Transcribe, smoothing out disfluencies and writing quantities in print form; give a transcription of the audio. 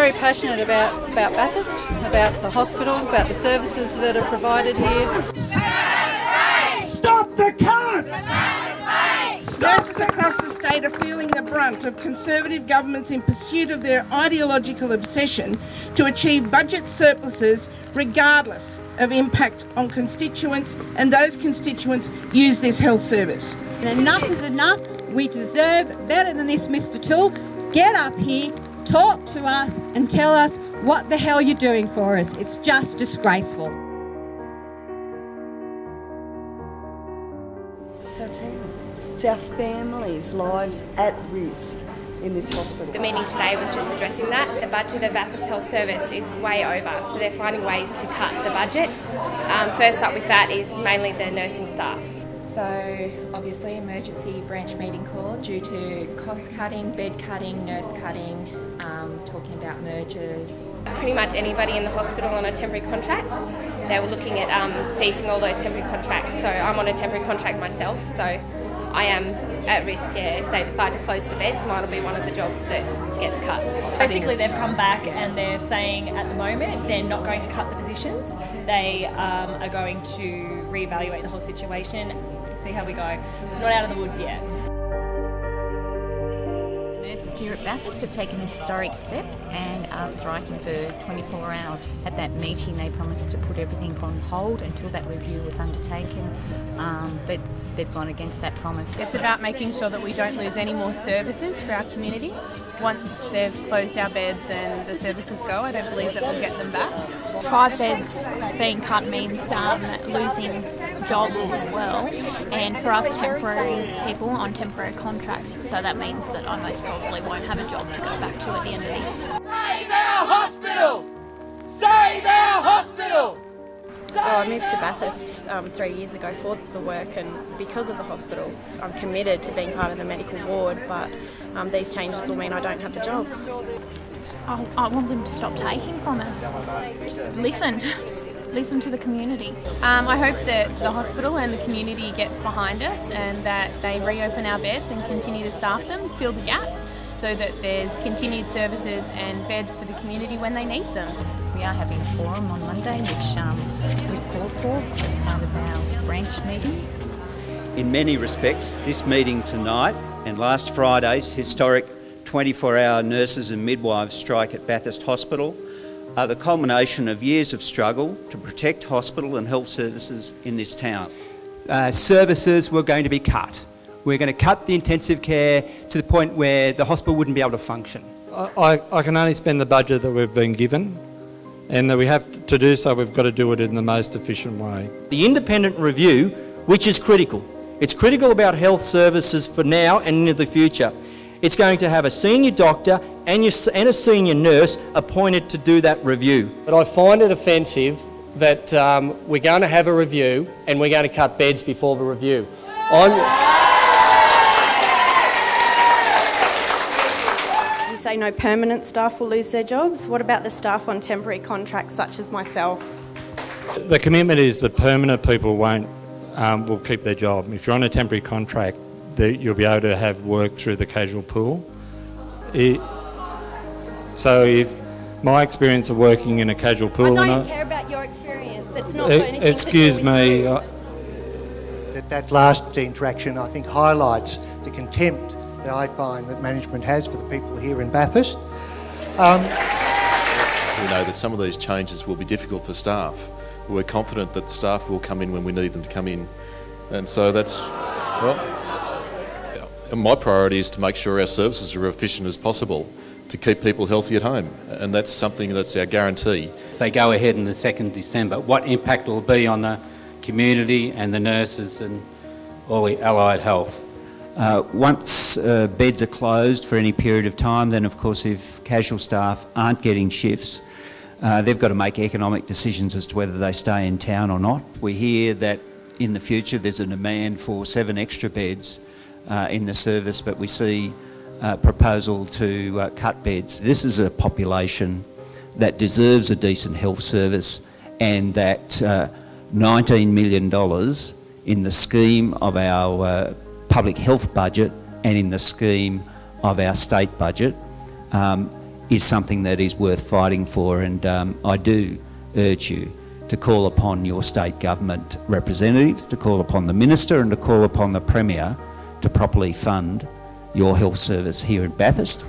very passionate about Bathurst, about the hospital, about the services that are provided here. Stop the cunt! Nurses across the state are feeling the brunt of Conservative governments in pursuit of their ideological obsession to achieve budget surpluses regardless of impact on constituents, and those constituents use this health service. Enough is enough. We deserve better than this, Mr. Toole. Get up here, talk to us and tell us what the hell you're doing for us. It's just disgraceful. It's our town. It's our families' lives at risk in this hospital. The meeting today was just addressing that. The budget of Bathurst Health Service is way over, so they're finding ways to cut the budget. First up with that is mainly the nursing staff. So obviously emergency branch meeting call due to cost cutting, bed cutting, nurse cutting, talking about mergers. Pretty much anybody in the hospital on a temporary contract. They were looking at ceasing all those temporary contracts. So I'm on a temporary contract myself, so I am at risk, yeah. If they decide to close the beds, mine will be one of the jobs that gets cut. Basically they've come back and they're saying at the moment they're not going to cut the positions. They are going to reevaluate the whole situation, see how we go. Not out of the woods yet. Nurses here at Bathurst have taken a historic step and are striking for 24 hours. At that meeting they promised to put everything on hold until that review was undertaken, but they've gone against that promise. It's about making sure that we don't lose any more services for our community. Once they've closed our beds and the services go, I don't believe that we'll get them back. 5 beds being cut means losing jobs as well, and for us temporary people on temporary contracts, so that means that I most probably won't have a job to go back to at the end of this. Save our hospital! Save our hospital! Well, I moved to Bathurst 3 years ago for the work, and because of the hospital I'm committed to being part of the medical ward, but these changes will mean I don't have a job. I want them to stop taking from us. Just listen to the community. I hope that the hospital and the community gets behind us and that they reopen our beds and continue to staff them, fill the gaps, so that there's continued services and beds for the community when they need them. We are having a forum on Monday, which we've called for as part of our branch meetings. In many respects, this meeting tonight and last Friday's historic 24-hour nurses and midwives strike at Bathurst Hospital are the culmination of years of struggle to protect hospital and health services in this town. Services were going to be cut. We're going to cut the intensive care to the point where the hospital wouldn't be able to function. I can only spend the budget that we've been given, and that we have to do so, we've got to do it in the most efficient way. The independent review, which is critical. It's critical about health services for now and into the future. It's going to have a senior doctor and a senior nurse appointed to do that review. But I find it offensive that we're going to have a review and we're going to cut beds before the review. You say no permanent staff will lose their jobs. What about the staff on temporary contracts such as myself? The commitment is that permanent people will keep their job. If you're on a temporary contract, you'll be able to have work through the casual pool. So if my experience of working in a casual pool... I don't care about your experience. It's not for anything. Excuse me. That last interaction, I think, highlights the contempt that I find that management has for the people here in Bathurst. We know that some of these changes will be difficult for staff. We're confident that staff will come in when we need them to come in. And so that's, well, my priority is to make sure our services are as efficient as possible to keep people healthy at home. And that's something that's our guarantee. If they go ahead on the 2nd December, what impact will it be on the community and the nurses and all the allied health? Once beds are closed for any period of time, then of course if casual staff aren't getting shifts, they've got to make economic decisions as to whether they stay in town or not. We hear that in the future there's a demand for 7 extra beds in the service, but we see a proposal to cut beds. This is a population that deserves a decent health service, and that $19 million in the scheme of our public health budget and in the scheme of our state budget is something that is worth fighting for, and I do urge you to call upon your state government representatives, to call upon the Minister and to call upon the Premier to properly fund your health service here in Bathurst.